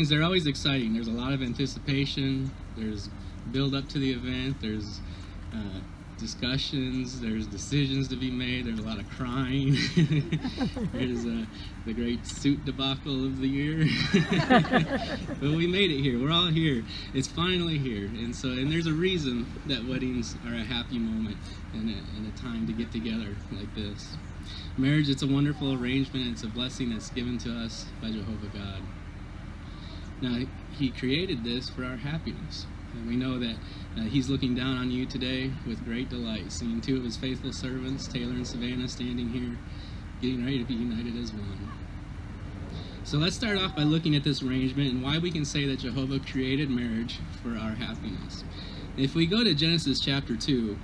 weddings, they're always exciting. There's a lot of anticipation. There's build up to the event. There's discussions. There's decisions to be made. There's a lot of crying. There's the great suit debacle of the year. But we made it here. We're all here. It's finally here. And there's a reason that weddings are a happy moment and a time to get together like this. Marriage, it's a wonderful arrangement. It's a blessing that's given to us by Jehovah God. Now, He created this for our happiness. And we know that He's looking down on you today with great delight, seeing two of His faithful servants, Taylor and Savannah, standing here, getting ready to be united as one. So let's start off by looking at this arrangement and why we can say that Jehovah created marriage for our happiness. If we go to Genesis chapter 2,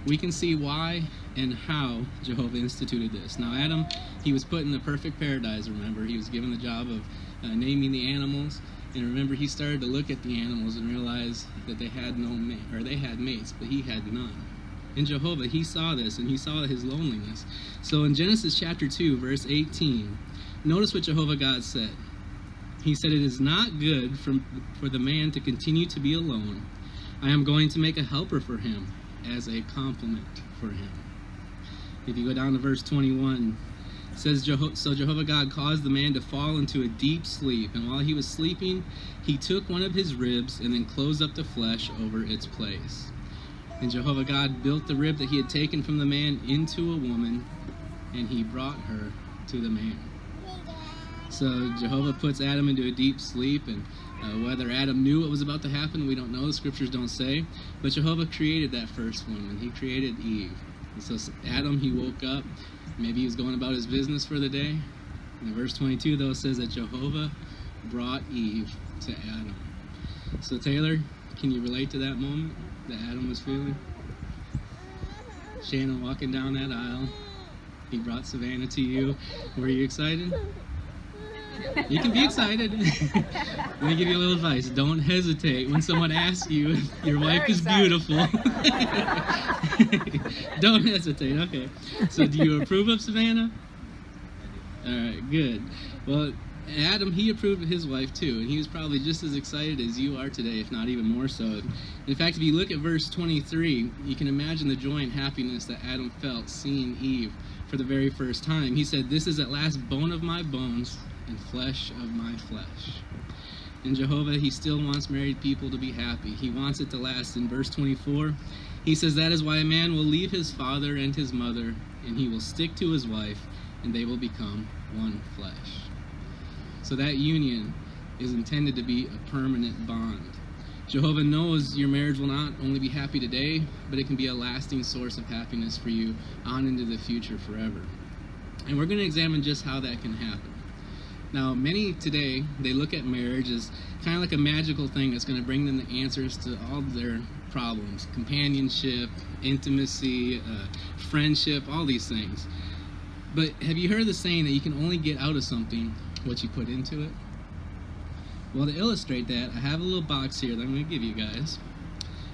we can see why and how Jehovah instituted this. Now, Adam, he was put in the perfect paradise, remember. He was given the job of naming the animals. And remember, he started to look at the animals and realize that they had they had mates, but he had none. And Jehovah, he saw this, and he saw his loneliness. So in Genesis chapter 2, verse 18, notice what Jehovah God said. He said, "It is not good for the man to continue to be alone. I am going to make a helper for him as a complement for him." If you go down to verse 21, it says, "So Jehovah God caused the man to fall into a deep sleep, and while he was sleeping, he took one of his ribs and then closed up the flesh over its place. And Jehovah God built the rib that he had taken from the man into a woman, and he brought her to the man." So Jehovah puts Adam into a deep sleep, and whether Adam knew what was about to happen, we don't know. The scriptures don't say. But Jehovah created that first woman. He created Eve. And so Adam, he woke up. Maybe he was going about his business for the day. And verse 22, though, says that Jehovah brought Eve to Adam. So Taylor, can you relate to that moment that Adam was feeling? Shannon walking down that aisle. He brought Savannah to you. Were you excited? You can be excited. Let me give you a little advice. Don't hesitate when someone asks you if your wife is beautiful. Don't hesitate. Okay. So do you approve of Savannah? All right, good. Well, Adam, he approved of his wife too, and he was probably just as excited as you are today, if not even more so. In fact, if you look at verse 23, you can imagine the joy and happiness that Adam felt seeing Eve for the very first time. He said, "This is at last bone of my bones and flesh of my flesh." And Jehovah, he still wants married people to be happy. He wants it to last. In verse 24, he says, "That is why a man will leave his father and his mother, and he will stick to his wife, and they will become one flesh." So that union is intended to be a permanent bond. Jehovah knows your marriage will not only be happy today, but it can be a lasting source of happiness for you on into the future forever. And we're going to examine just how that can happen. Now, many today, they look at marriage as kind of like a magical thing that's going to bring them the answers to all of their problems. Companionship, intimacy, friendship, all these things. But have you heard the saying that you can only get out of something what you put into it? Well, to illustrate that, I have a little box here that I'm going to give you guys.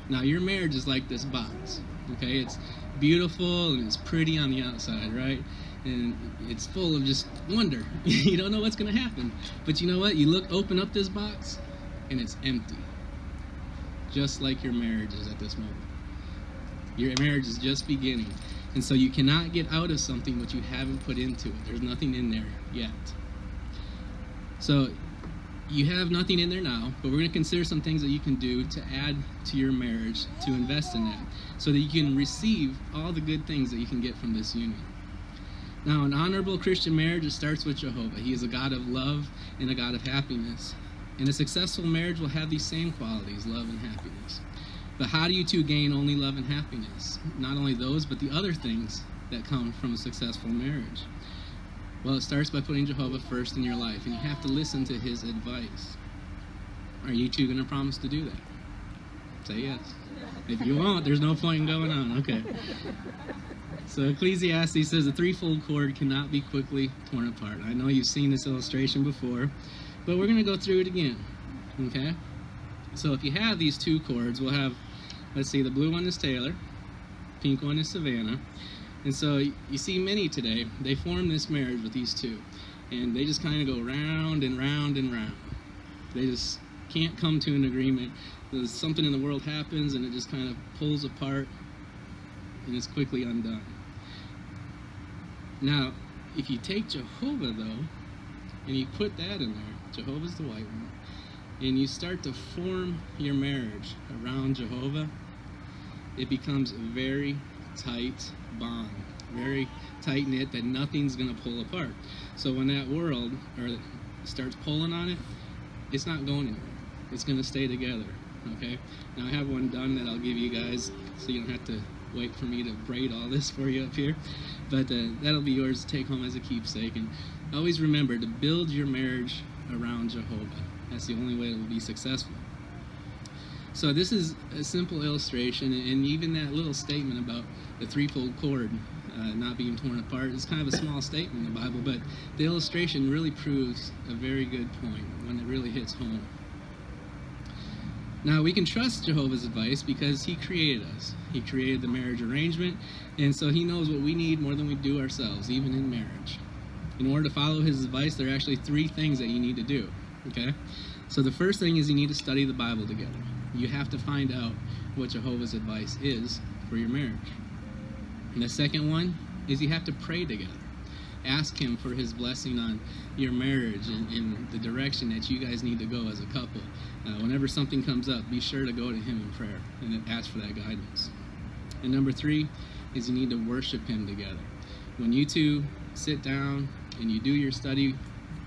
Now, your marriage is like this box, okay? It's beautiful and it's pretty on the outside, right? And it's full of just wonder. You don't know what's going to happen. But you know what? You open up this box, and it's empty. Just like your marriage is at this moment. Your marriage is just beginning. And so you cannot get out of something what you haven't put into it. There's nothing in there yet. So you have nothing in there now, but we're going to consider some things that you can do to add to your marriage, to invest in that, so that you can receive all the good things that you can get from this union. Now, an honorable Christian marriage, it starts with Jehovah. He is a God of love and a God of happiness. And a successful marriage will have these same qualities, love and happiness. But how do you two gain only love and happiness? Not only those, but the other things that come from a successful marriage. Well, it starts by putting Jehovah first in your life, and you have to listen to his advice. Are you two going to promise to do that? Say yes. If you won't, there's no point in going on. Okay. So Ecclesiastes says a threefold cord cannot be quickly torn apart. I know you've seen this illustration before, but we're going to go through it again. Okay? So if you have these two cords, we'll have, let's see, the blue one is Taylor, pink one is Savannah. And so you see many today, they form this marriage with these two. And they just kind of go round and round and round. They just can't come to an agreement. There's something in the world happens and it just kind of pulls apart and is quickly undone. Now, if you take Jehovah, though, and you put that in there, Jehovah's the white one, and you start to form your marriage around Jehovah, it becomes a very tight bond, very tight-knit, that nothing's going to pull apart. So when that world starts pulling on it, it's not going anywhere. It's going to stay together, okay? Now, I have one done that I'll give you guys, so you don't have to wait for me to braid all this for you up here, but that'll be yours to take home as a keepsake. And always remember to build your marriage around Jehovah. That's the only way it will be successful. So this is a simple illustration, and even that little statement about the threefold cord not being torn apart is kind of a small statement in the Bible, but the illustration really proves a very good point when it really hits home. Now, we can trust Jehovah's advice because he created us. He created the marriage arrangement, and so he knows what we need more than we do ourselves, even in marriage. In order to follow his advice, there are actually 3 things that you need to do, okay? So the first thing is you need to study the Bible together. You have to find out what Jehovah's advice is for your marriage. And the second one is you have to pray together. Ask him for his blessing on your marriage and the direction that you guys need to go as a couple. Whenever something comes up, be sure to go to him in prayer and ask for that guidance. And number 3 is you need to worship him together. When you two sit down and you do your study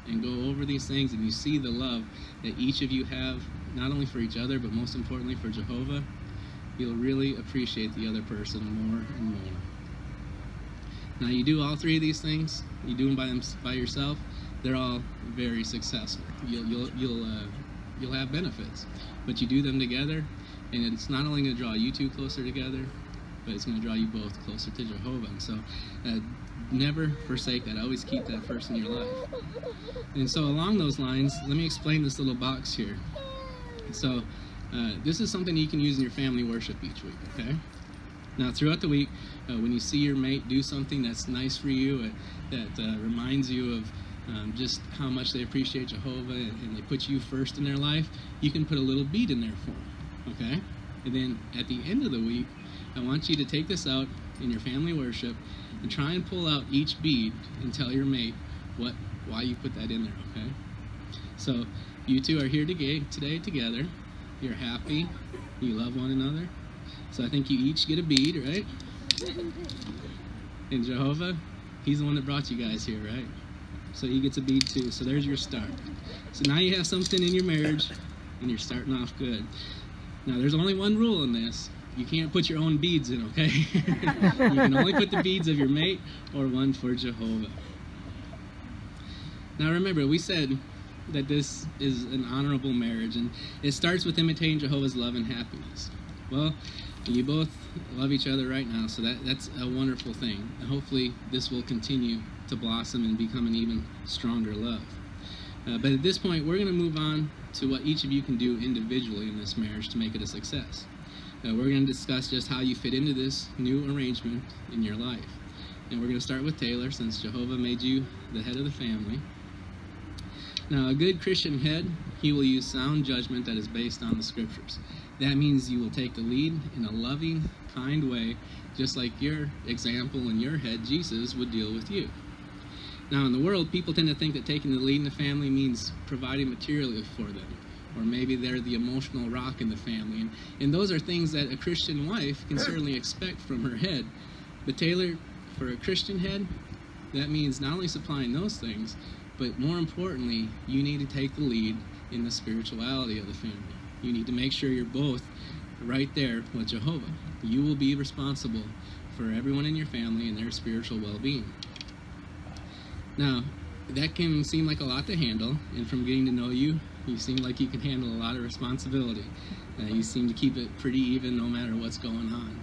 and go over these things and you see the love that each of you have, not only for each other, but most importantly for Jehovah, you'll really appreciate the other person more and more. Now, you do all 3 of these things, you do them by yourself, they're all very successful. You'll have benefits, but you do them together, and it's not only going to draw you two closer together, but it's going to draw you both closer to Jehovah. And so never forsake that. Always keep that first in your life. And so along those lines, let me explain this little box here. So this is something you can use in your family worship each week, okay? Now, throughout the week, when you see your mate do something that's nice for you, that reminds you of just how much they appreciate Jehovah and they put you first in their life, you can put a little bead in there for them, okay? And then at the end of the week, I want you to take this out in your family worship and try and pull out each bead and tell your mate why you put that in there, okay? So you two are here today together. You're happy. You love one another. So I think you each get a bead, right? And Jehovah, he's the one that brought you guys here, right? So he gets a bead too. So there's your start. So now you have something in your marriage, and you're starting off good. Now there's only one rule in this. You can't put your own beads in, okay? You can only put the beads of your mate or one for Jehovah. Now remember, we said that this is an honorable marriage, and it starts with imitating Jehovah's love and happiness. Well, you both love each other right now, so that's a wonderful thing. And hopefully this will continue to blossom and become an even stronger love. But at this point, we're going to move on to what each of you can do individually in this marriage to make it a success. We're going to discuss just how you fit into this new arrangement in your life. And we're going to start with Taylor, since Jehovah made you the head of the family. Now, a good Christian head, he will use sound judgment that is based on the scriptures. That means you will take the lead in a loving, kind way, just like your example and your head, Jesus, would deal with you. Now, in the world, people tend to think that taking the lead in the family means providing materially for them, or maybe they're the emotional rock in the family. And those are things that a Christian wife can certainly expect from her head. But Taylor, for a Christian head, that means not only supplying those things, but more importantly, you need to take the lead in the spirituality of the family. You need to make sure you're both right there with Jehovah. You will be responsible for everyone in your family and their spiritual well-being. Now, that can seem like a lot to handle, and from getting to know you, you seem like you can handle a lot of responsibility. You seem to keep it pretty even no matter what's going on.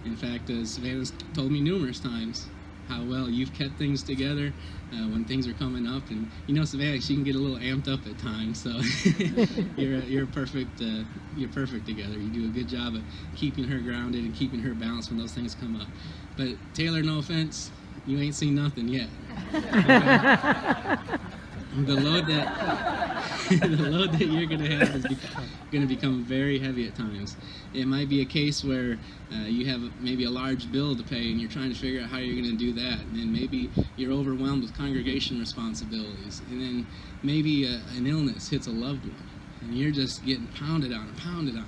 In fact, Savannah's told me numerous times how well you've kept things together when things are coming up. And you know, Savannah, she can get a little amped up at times, so you're perfect together. You do a good job of keeping her grounded and keeping her balanced when those things come up. But Taylor, no offense, you ain't seen nothing yet. The load that the load that you're going to have is going to become very heavy at times. It might be a case where you have maybe a large bill to pay and you're trying to figure out how you're going to do that. And then maybe you're overwhelmed with congregation responsibilities. And then maybe an illness hits a loved one and you're just getting pounded on and pounded on.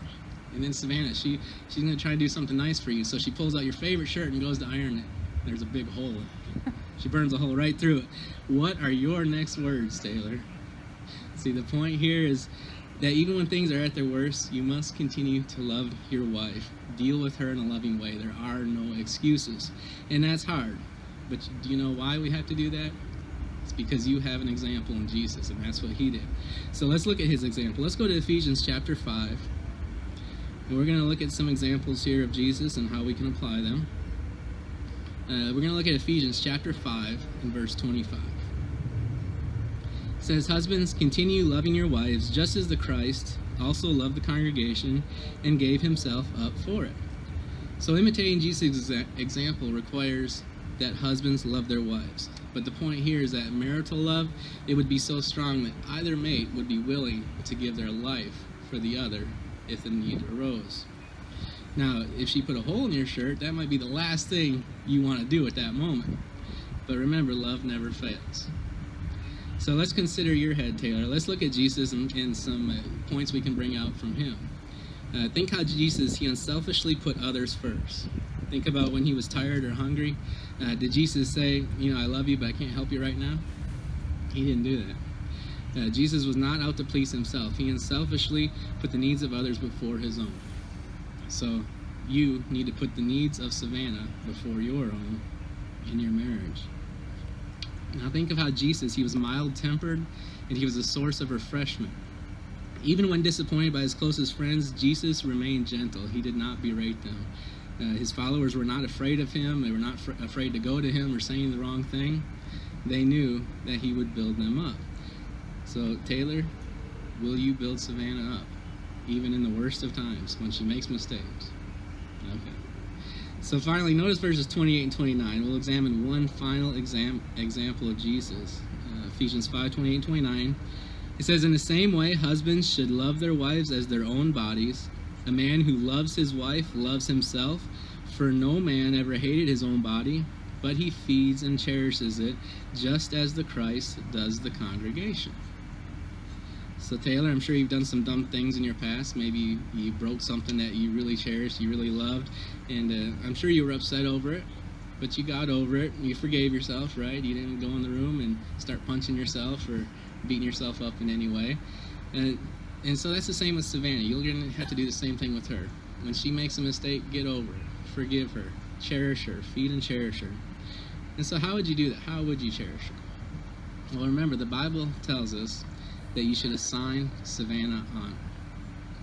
And then Savannah, she's going to try to do something nice for you. So she pulls out your favorite shirt and goes to iron it. There's a big hole in it. She burns a hole right through it. What are your next words, Taylor? See, the point here is that even when things are at their worst, you must continue to love your wife. Deal with her in a loving way. There are no excuses. And that's hard. But do you know why we have to do that? It's because you have an example in Jesus, and that's what he did. So let's look at his example. Let's go to Ephesians chapter 5. And we're going to look at some examples here of Jesus and how we can apply them. We're going to look at Ephesians chapter 5 and verse 25. It says, "Husbands, continue loving your wives just as the Christ also loved the congregation and gave himself up for it." So imitating Jesus' example requires that husbands love their wives. But the point here is that marital love, it would be so strong that either mate would be willing to give their life for the other if the need arose. Now, if she put a hole in your shirt, that might be the last thing you want to do at that moment. But remember, love never fails. So let's consider your head, Taylor. Let's look at Jesus and some points we can bring out from him. Think how Jesus, he unselfishly put others first. Think about when he was tired or hungry. Did Jesus say, I love you, but I can't help you right now? He didn't do that. Jesus was not out to please himself. He unselfishly put the needs of others before his own. So you need to put the needs of Savannah before your own in your marriage. Now think of how Jesus, he was mild-tempered and he was a source of refreshment. Even when disappointed by his closest friends, Jesus remained gentle. He did not berate them. His followers were not afraid of him. They were not afraid to go to him or saying the wrong thing. They knew that he would build them up. So Taylor, will you build Savannah up, even in the worst of times, when she makes mistakes? Okay. So finally, notice verses 28 and 29. We'll examine one final example of Jesus. Ephesians 5, 28 and 29. It says, "In the same way, husbands should love their wives as their own bodies. A man who loves his wife loves himself. For no man ever hated his own body, but he feeds and cherishes it, just as the Christ does the congregation." So Taylor, I'm sure you've done some dumb things in your past. Maybe you broke something that you really cherished, you really loved, and I'm sure you were upset over it, but you got over it. You forgave yourself, right? You didn't go in the room and start punching yourself or beating yourself up in any way. And so that's the same with Savannah. You're going to have to do the same thing with her. When she makes a mistake, get over it. Forgive her. Cherish her. Feed and cherish her. And so how would you do that? How would you cherish her? Well, remember, the Bible tells us that you should assign Savannah honor,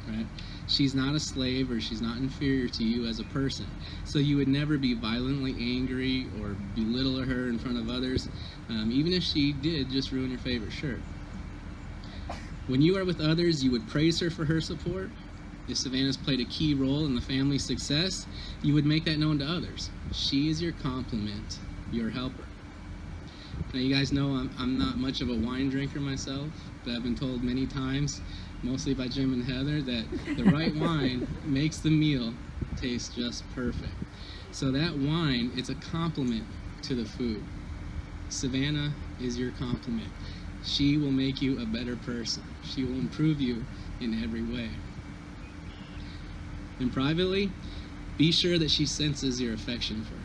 right? She's not a slave or she's not inferior to you as a person. So you would never be violently angry or belittle her in front of others, even if she did just ruin your favorite shirt. When you are with others, you would praise her for her support. If Savannah's played a key role in the family's success, you would make that known to others. She is your complement, your helper. Now, you guys know I'm not much of a wine drinker myself, but I've been told many times, mostly by Jim and Heather, that the right wine makes the meal taste just perfect. So that wine, it's a complement to the food. Savannah is your complement. She will make you a better person. She will improve you in every way. And privately, be sure that she senses your affection for her.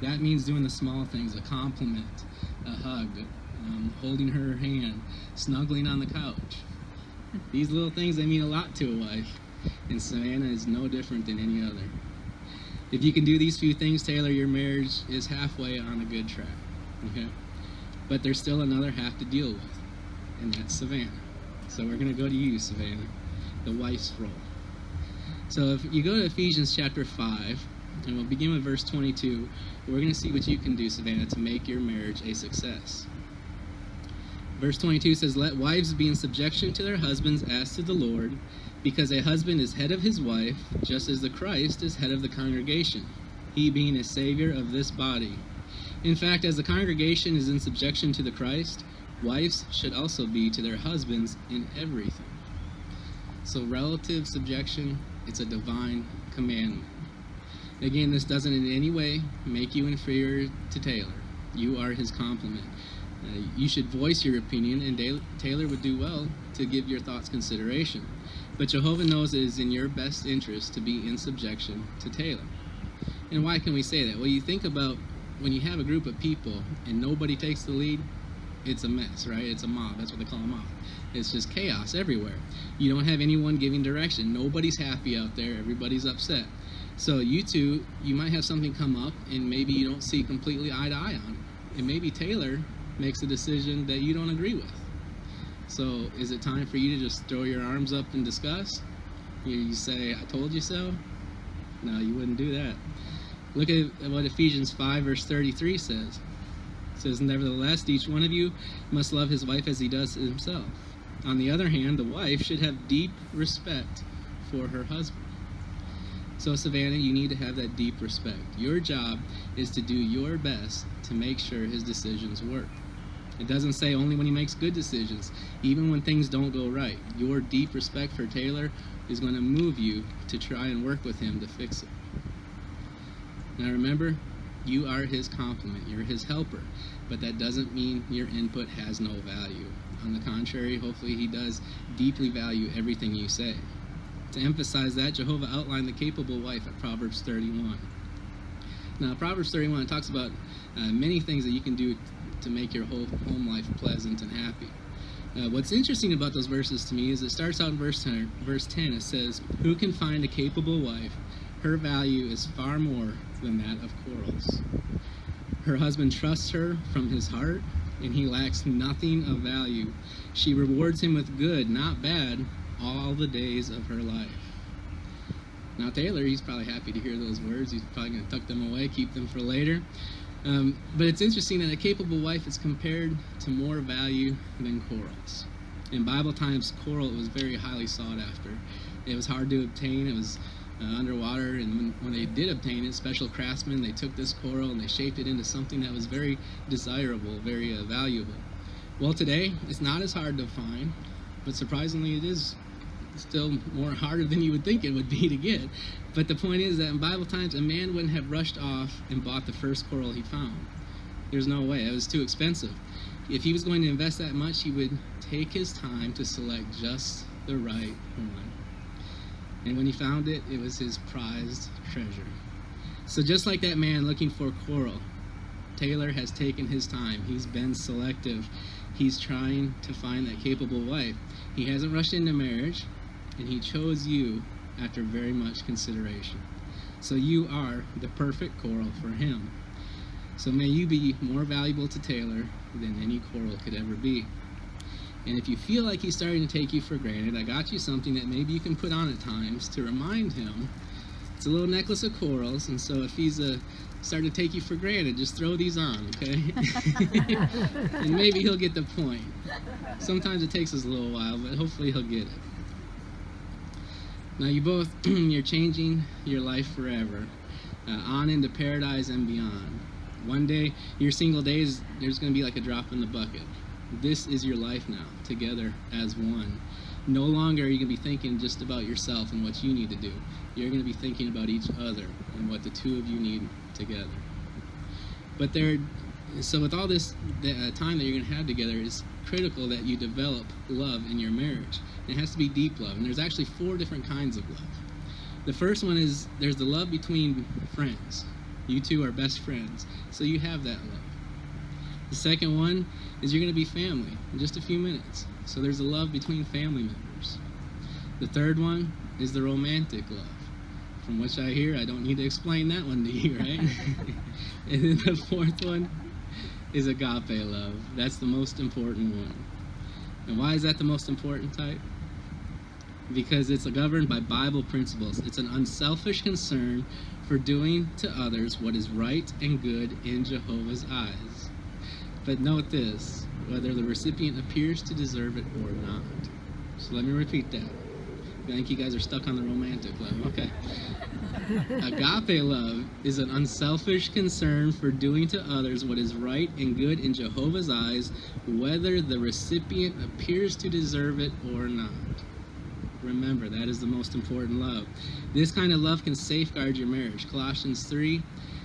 That means doing the small things, a compliment, a hug, holding her hand, snuggling on the couch. These little things, they mean a lot to a wife, and Savannah is no different than any other. If you can do these few things, Taylor, your marriage is halfway on a good track, okay? But there's still another half to deal with, and that's Savannah. So we're going to go to you, Savannah, the wife's role. So if you go to Ephesians chapter 5, and we'll begin with verse 22, we're going to see what you can do, Savannah, to make your marriage a success. Verse 22 says, "Let wives be in subjection to their husbands as to the Lord, because a husband is head of his wife, just as the Christ is head of the congregation, he being a Savior of this body. In fact, as the congregation is in subjection to the Christ, Wives should also be to their husbands in everything. So relative subjection, it's a divine commandment. Again, this doesn't in any way make you inferior to Taylor. You are his complement. You should voice your opinion, and Taylor would do well to give your thoughts consideration. But Jehovah knows it is in your best interest to be in subjection to Taylor. And why can we say that? Well, you think about when you have a group of people and nobody takes the lead, it's a mess, right? It's a mob. That's what they call a mob. It's just chaos everywhere. You don't have anyone giving direction. Nobody's happy out there. Everybody's upset. So you two, you might have something come up and maybe you don't see completely eye to eye on it. And maybe Taylor makes a decision that you don't agree with. So is it time for you to just throw your arms up in disgust? You say, I told you so? No, you wouldn't do that. Look at what Ephesians 5 verse 33 says. It says, nevertheless, each one of you must love his wife as he does himself. On the other hand, the wife should have deep respect for her husband. So Savannah, you need to have that deep respect. Your job is to do your best to make sure his decisions work. It doesn't say only when he makes good decisions, even when things don't go right. Your deep respect for Taylor is going to move you to try and work with him to fix it. Now remember, you are his complement. You're his helper. But that doesn't mean your input has no value. On the contrary, hopefully he does deeply value everything you say. To emphasize that, Jehovah outlined the capable wife at Proverbs 31. Now, Proverbs 31 talks about many things that you can do to make your whole home life pleasant and happy. What's interesting about those verses to me is it starts out in verse 10. It says, who can find a capable wife? Her value is far more than that of corals. Her husband trusts her from his heart, and he lacks nothing of value. She rewards him with good, not bad, all the days of her life. Now Taylor, he's probably happy to hear those words. He's probably going to tuck them away, keep them for later. But it's interesting that a capable wife is compared to more value than corals. In Bible times, coral was very highly sought after. It was hard to obtain. It was underwater, and when they did obtain it, special craftsmen, they took this coral and they shaped it into something that was very desirable, very valuable. Well, today, it's not as hard to find, but surprisingly, it is still more harder than you would think it would be to get. But the point is that in Bible times, a man wouldn't have rushed off and bought the first coral he found. There's no way. It was too expensive. If he was going to invest that much, he would take his time to select just the right one. And when he found it, it was his prized treasure. So just like that man looking for coral, Taylor has taken his time. He's been selective. He's trying to find that capable wife. He hasn't rushed into marriage, and he chose you after very much consideration. So you are the perfect coral for him. So may you be more valuable to Taylor than any coral could ever be. And if you feel like he's starting to take you for granted, I got you something that maybe you can put on at times to remind him. It's a little necklace of corals, and so if he's starting to take you for granted, just throw these on, okay? And maybe he'll get the point. Sometimes it takes us a little while, but hopefully he'll get it. Now you both, you're changing your life forever, on into paradise and beyond. One day, your single days, there's going to be like a drop in the bucket. This is your life now, together as one. No longer are you going to be thinking just about yourself and what you need to do. You're going to be thinking about each other and what the two of you need together. But so with all this time that you're going to have together, it's critical that you develop love in your marriage. And it has to be deep love. And there's actually 4 different kinds of love. The first one is there's the love between friends. You two are best friends, so you have that love. The second one is you're going to be family in just a few minutes. So there's a love between family members. The third one is the romantic love. From which I hear, I don't need to explain that one to you, right? And then the fourth one is agape love. That's the most important one. And why is that the most important type? Because it's governed by Bible principles. It's an unselfish concern for doing to others what is right and good in Jehovah's eyes. But note this, whether the recipient appears to deserve it or not. So let me repeat that. I think you guys are stuck on the romantic love. Okay. Agape love is an unselfish concern for doing to others what is right and good in Jehovah's eyes, whether the recipient appears to deserve it or not. Remember, that is the most important love. This kind of love can safeguard your marriage. Colossians 3,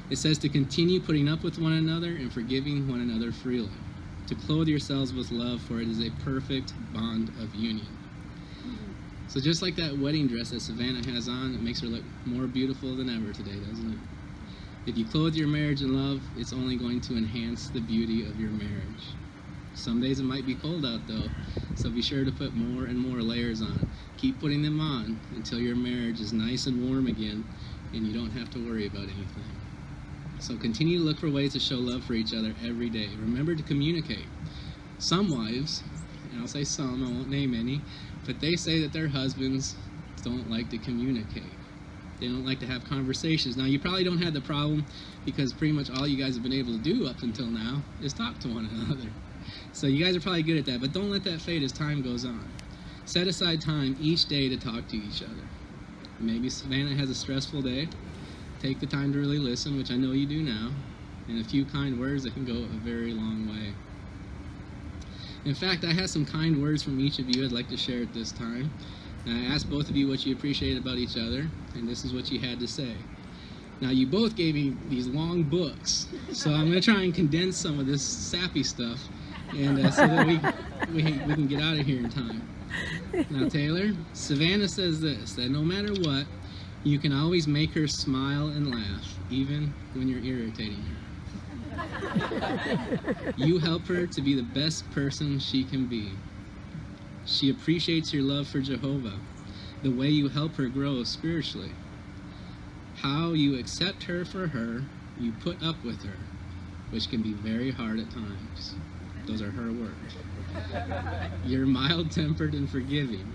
it says to continue putting up with one another and forgiving one another freely. To clothe yourselves with love, for it is a perfect bond of union. So just like that wedding dress that Savannah has on, it makes her look more beautiful than ever today, doesn't it? If you clothe your marriage in love, it's only going to enhance the beauty of your marriage. Some days it might be cold out though, so be sure to put more and more layers on. Keep putting them on until your marriage is nice and warm again and you don't have to worry about anything. So continue to look for ways to show love for each other every day. Remember to communicate. Some wives, and I'll say some, I won't name any, but they say that their husbands don't like to communicate. They don't like to have conversations. Now, you probably don't have the problem because pretty much all you guys have been able to do up until now is talk to one another. So you guys are probably good at that, but don't let that fade as time goes on. Set aside time each day to talk to each other. Maybe Savannah has a stressful day. Take the time to really listen, which I know you do now, and a few kind words that can go a very long way. In fact, I have some kind words from each of you I'd like to share at this time. And I asked both of you what you appreciate about each other, and this is what you had to say. Now, you both gave me these long books, so I'm going to try and condense some of this sappy stuff, and so that we can get out of here in time. Now, Taylor, Savannah says this, that no matter what, you can always make her smile and laugh, even when you're irritating her. You help her to be the best person she can be. She appreciates your love for Jehovah, the way you help her grow spiritually. How you accept her for her, you put up with her, which can be very hard at times. Those are her words. You're mild-tempered and forgiving,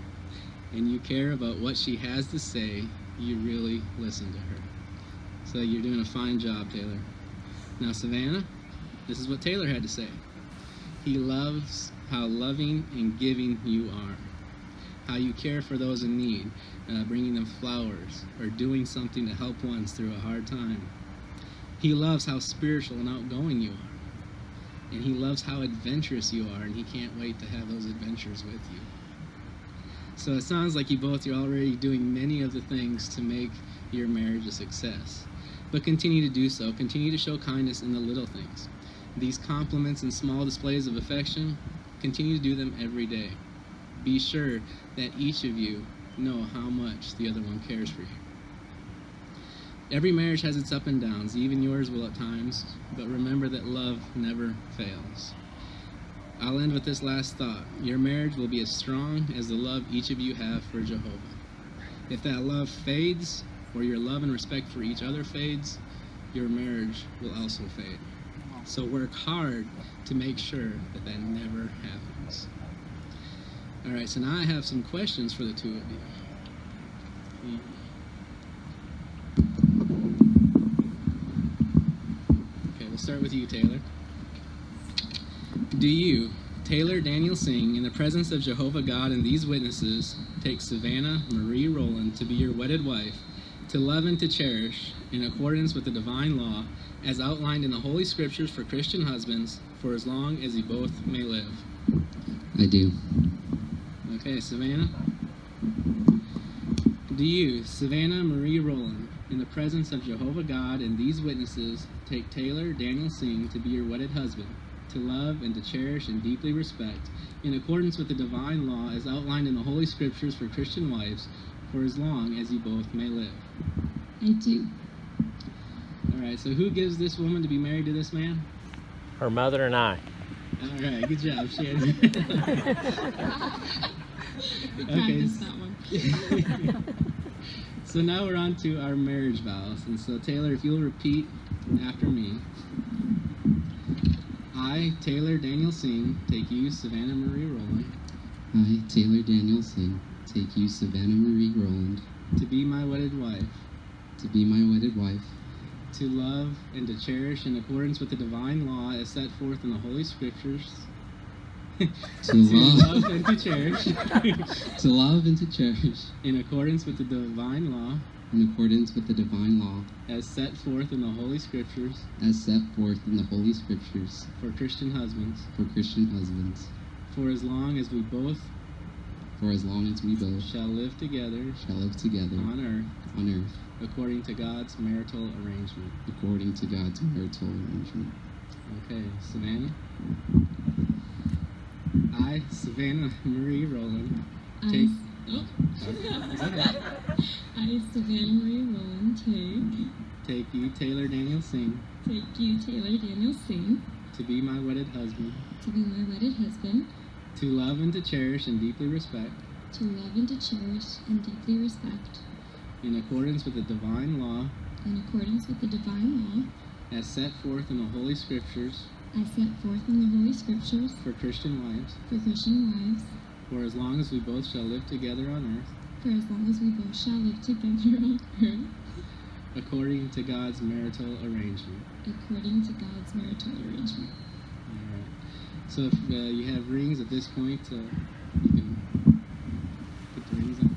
and you care about what she has to say. You really listen to her. So you're doing a fine job, Taylor. Now, Savannah, this is what Taylor had to say. He loves how loving and giving you are, how you care for those in need, bringing them flowers, or doing something to help ones through a hard time. He loves how spiritual and outgoing you are, and he loves how adventurous you are, and he can't wait to have those adventures with you. So it sounds like you're already doing many of the things to make your marriage a success. But continue to do so. Continue to show kindness in the little things. These compliments and small displays of affection, continue to do them every day. Be sure that each of you know how much the other one cares for you. Every marriage has its ups and downs, even yours will at times, but remember that love never fails. I'll end with this last thought. Your marriage will be as strong as the love each of you have for Jehovah. If that love fades, or your love and respect for each other fades, your marriage will also fade. So work hard to make sure that that never happens. All right, so now I have some questions for the two of you. Okay, we'll start with you, Taylor. Do you, Taylor Daniel Singh, in the presence of Jehovah God and these witnesses, take Savannah Marie Rowland to be your wedded wife, to love and to cherish, in accordance with the divine law, as outlined in the Holy Scriptures for Christian husbands, for as long as you both may live? I do. Okay, Savannah. Do you, Savannah Marie Rowland, in the presence of Jehovah God and these witnesses, take Taylor Daniel Singh to be your wedded husband, to love and to cherish and deeply respect, in accordance with the divine law as outlined in the Holy Scriptures for Christian wives, for as long as you both may live? I do. All right, so who gives this woman to be married to this man? Her mother and I. All right, good job, Shannon. We practiced that one. So now we're on to our marriage vows. And so, Taylor, if you'll repeat after me. I, Taylor Daniel Singh, take you, Savannah Marie Rowland. I, Taylor Daniel Singh, take you, Savannah Marie Rowland, to be my wedded wife. to be my wedded wife. To love and to cherish in accordance with the divine law as set forth in the Holy Scriptures. to love, and to cherish, to love and to cherish, in accordance with the divine law, in accordance with the divine law, as set forth in the Holy Scriptures, as set forth in the Holy Scriptures, for Christian husbands, for Christian husbands, for as long as we both for as long as we both shall live together shall live together on earth, according to God's marital arrangement. according to God's marital arrangement. Okay, Savannah. I, Savannah Marie Rowland, take. I, Savannah Marie Rowland, Take you, Taylor Daniel Singh, take you, Taylor Daniel Singh, to be my wedded husband, to be my wedded husband, to love and to cherish and deeply respect, to love and to cherish and deeply respect, in accordance with the divine law, in accordance with the divine law, as set forth in the Holy Scriptures, as set forth in the Holy Scriptures, for Christian wives, for Christian wives, for as long as we both shall live together on earth, for as long as we both shall live together on earth, according to God's marital arrangement. according to God's marital arrangement. All right. So if you have rings at this point, you can put the rings on.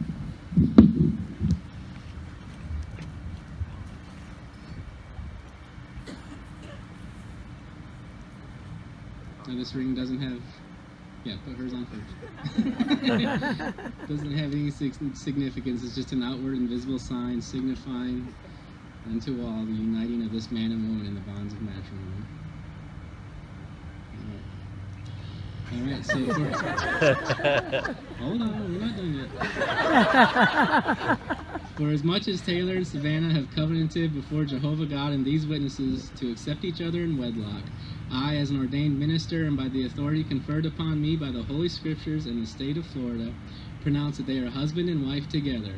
Now this ring doesn't have, put hers on first. Doesn't have any significance. It's just an outward and visible sign signifying unto all the uniting of this man and woman in the bonds of matrimony. All right, so hold on, we're not done yet. For as much as Taylor and Savannah have covenanted before Jehovah God and these witnesses to accept each other in wedlock, I, as an ordained minister and by the authority conferred upon me by the Holy Scriptures and the state of Florida, pronounce that they are husband and wife together.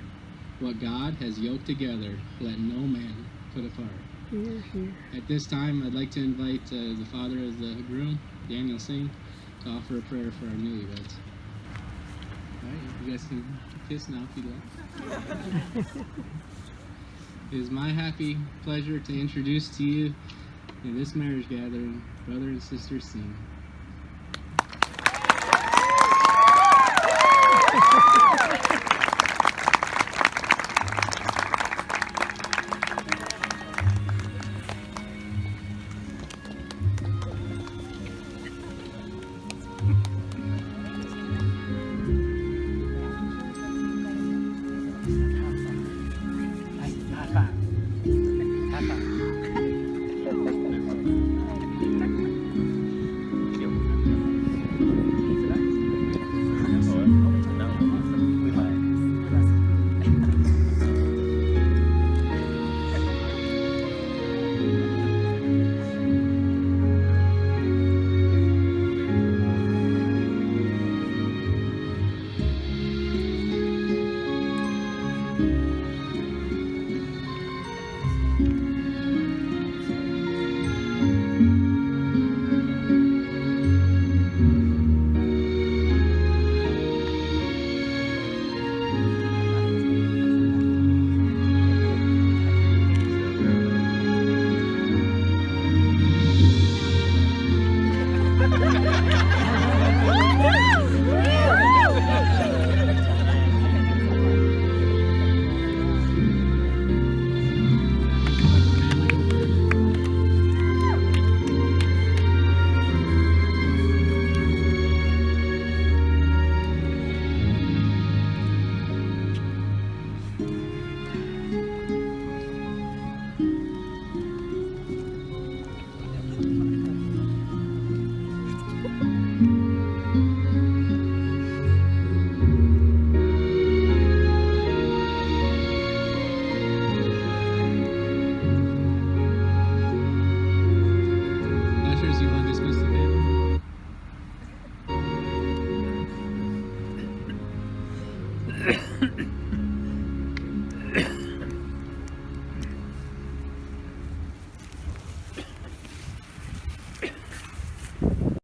What God has yoked together, let no man put apart. At this time, I'd like to invite the father of the groom, Daniel Singh, to offer a prayer for our newlyweds. All right, you guys can kiss now if you'd like. It is my happy pleasure to introduce to you in this marriage gathering, brother and sister Singh.